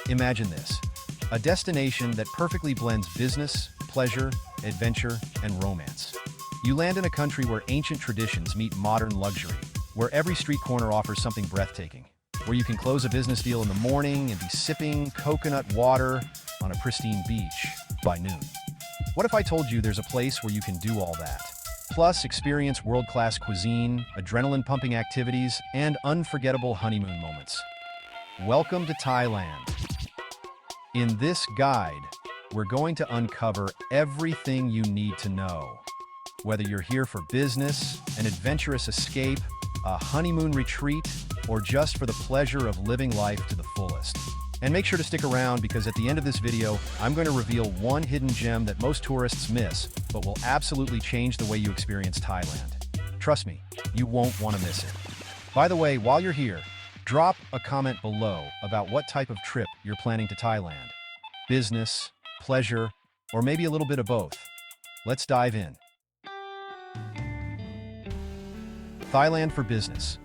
Imagine this, a destination that perfectly blends business, pleasure, adventure, and romance. You land in a country where ancient traditions meet modern luxury, where every street corner offers something breathtaking, where you can close a business deal in the morning and be sipping coconut water on a pristine beach by noon. What if I told you there's a place where you can do all that? Plus, experience world-class cuisine, adrenaline-pumping activities, and unforgettable honeymoon moments. Welcome to Thailand. In this guide, we're going to uncover everything you need to know. Whether you're here for business, an adventurous escape, a honeymoon retreat, or just for the pleasure of living life to the fullest. And make sure to stick around because at the end of this video, I'm going to reveal one hidden gem that most tourists miss, but will absolutely change the way you experience Thailand. Trust me, you won't want to miss it. By the way, while you're here, drop a comment below about what type of trip you're planning to Thailand. Business, pleasure, or maybe a little bit of both. Let's dive in. Thailand for business.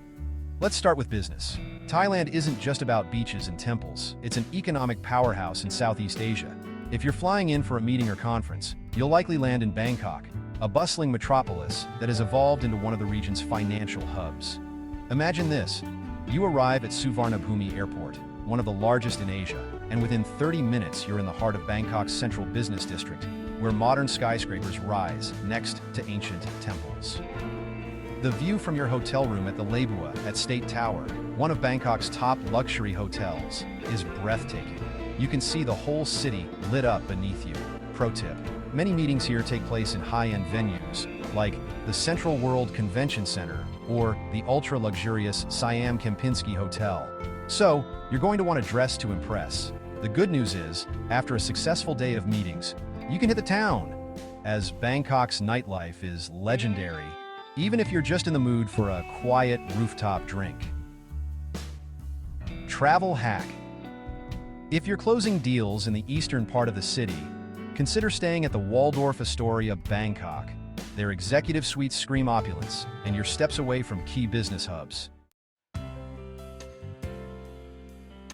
Let's start with business. Thailand isn't just about beaches and temples. It's an economic powerhouse in Southeast Asia. If you're flying in for a meeting or conference, you'll likely land in Bangkok, a bustling metropolis that has evolved into one of the region's financial hubs. Imagine this. You arrive at Suvarnabhumi Airport, one of the largest in Asia, and within 30 minutes you're in the heart of Bangkok's central business district, where modern skyscrapers rise next to ancient temples. The view from your hotel room at the Labua at State Tower, one of Bangkok's top luxury hotels, is breathtaking. You can see the whole city lit up beneath you. Pro tip, many meetings here take place in high-end venues, like the Central World Convention Center or the ultra-luxurious Siam Kempinski Hotel. So, you're going to want to dress to impress. The good news is, after a successful day of meetings, you can hit the town, as Bangkok's nightlife is legendary, even if you're just in the mood for a quiet rooftop drink. Travel hack. If you're closing deals in the eastern part of the city, consider staying at the Waldorf Astoria Bangkok. Their executive suites scream opulence, and you're steps away from key business hubs.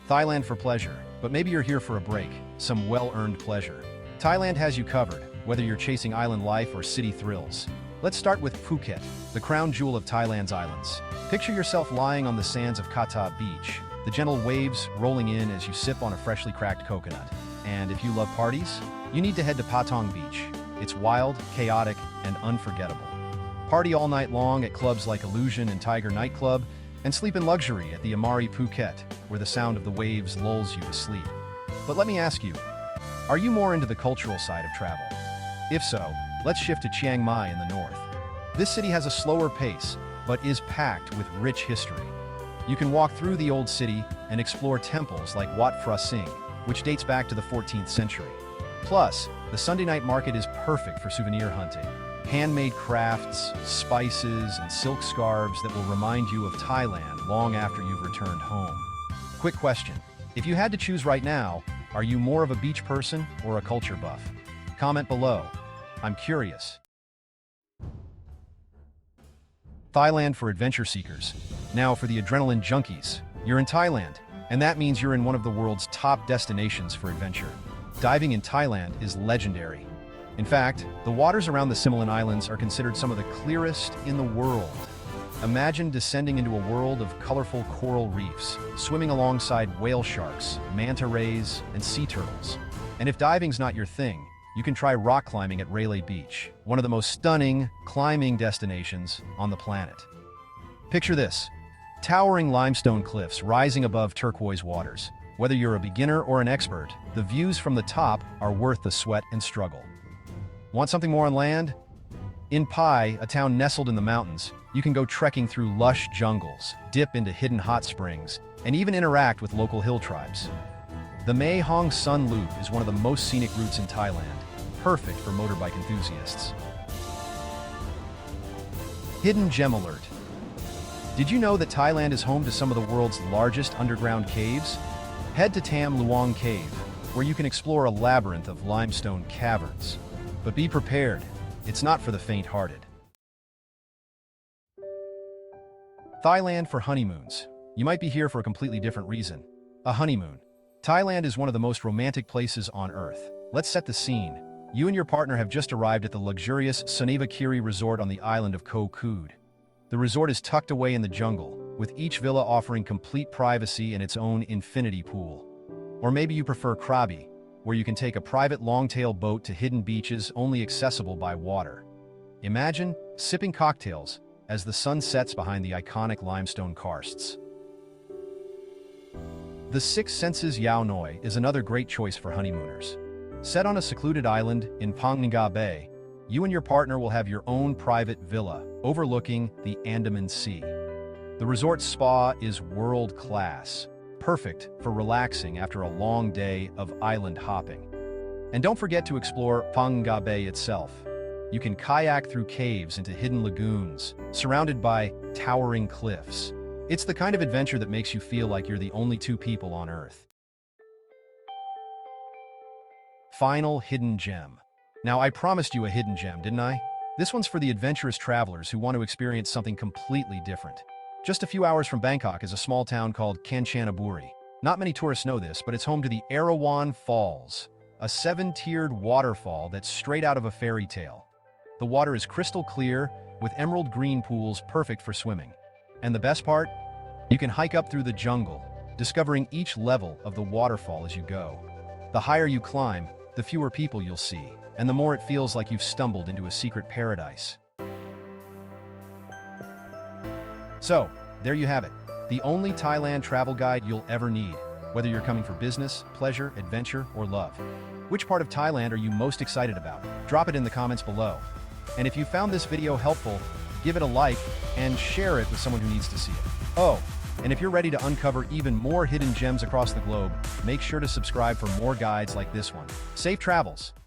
Thailand for pleasure, but maybe you're here for a break, some well-earned pleasure. Thailand has you covered, whether you're chasing island life or city thrills. Let's start with Phuket, the crown jewel of Thailand's islands. Picture yourself lying on the sands of Kata Beach, the gentle waves rolling in as you sip on a freshly cracked coconut. And if you love parties, you need to head to Patong Beach. It's wild, chaotic, and unforgettable. Party all night long at clubs like Illusion and Tiger Nightclub, and sleep in luxury at the Amari Phuket, where the sound of the waves lulls you to sleep. But let me ask you, are you more into the cultural side of travel? If so, let's shift to Chiang Mai in the north. This city has a slower pace, but is packed with rich history. You can walk through the old city and explore temples like Wat Phra Singh, which dates back to the 14th century. Plus, the Sunday night market is perfect for souvenir hunting. Handmade crafts, spices, and silk scarves that will remind you of Thailand long after you've returned home. Quick question, if you had to choose right now, are you more of a beach person or a culture buff? Comment below. I'm curious. Thailand for adventure seekers. Now for the adrenaline junkies. You're in Thailand, and that means you're in one of the world's top destinations for adventure. Diving in Thailand is legendary. In fact, the waters around the Similan Islands are considered some of the clearest in the world. Imagine descending into a world of colorful coral reefs, swimming alongside whale sharks, manta rays, and sea turtles. And if diving's not your thing, you can try rock climbing at Railay Beach, one of the most stunning climbing destinations on the planet. Picture this, towering limestone cliffs rising above turquoise waters. Whether you're a beginner or an expert, the views from the top are worth the sweat and struggle. Want something more on land? In Pai, a town nestled in the mountains, you can go trekking through lush jungles, dip into hidden hot springs, and even interact with local hill tribes. The Mae Hong Sun Loop is one of the most scenic routes in Thailand, perfect for motorbike enthusiasts. Hidden gem alert. Did you know that Thailand is home to some of the world's largest underground caves? Head to Tam Luang Cave, where you can explore a labyrinth of limestone caverns. But be prepared, it's not for the faint-hearted. Thailand for honeymoons. You might be here for a completely different reason. A honeymoon. Thailand is one of the most romantic places on earth. Let's set the scene. You and your partner have just arrived at the luxurious Kiri Resort on the island of Koh Kood. The resort is tucked away in the jungle, with each villa offering complete privacy and its own infinity pool. Or maybe you prefer Krabi, where you can take a private long-tail boat to hidden beaches only accessible by water. Imagine sipping cocktails as the sun sets behind the iconic limestone karsts. The Six Senses Yao Noi is another great choice for honeymooners. Set on a secluded island in Phang Nga Bay, you and your partner will have your own private villa overlooking the Andaman Sea. The resort's spa is world-class, perfect for relaxing after a long day of island hopping. And don't forget to explore Phang Nga Bay itself. You can kayak through caves into hidden lagoons, surrounded by towering cliffs. It's the kind of adventure that makes you feel like you're the only two people on Earth. Final hidden gem. Now, I promised you a hidden gem, didn't I? This one's for the adventurous travelers who want to experience something completely different. Just a few hours from Bangkok is a small town called Kanchanaburi. Not many tourists know this, but it's home to the Erawan Falls, a 7-tiered waterfall that's straight out of a fairy tale. The water is crystal clear, with emerald green pools perfect for swimming. And the best part? You can hike up through the jungle, discovering each level of the waterfall as you go. The higher you climb, the fewer people you'll see, and the more it feels like you've stumbled into a secret paradise. So, there you have it, the only Thailand travel guide you'll ever need, whether you're coming for business, pleasure, adventure, or love. Which part of Thailand are you most excited about? Drop it in the comments below. And if you found this video helpful, give it a like and share it with someone who needs to see it. Oh, and if you're ready to uncover even more hidden gems across the globe, make sure to subscribe for more guides like this one. Safe travels!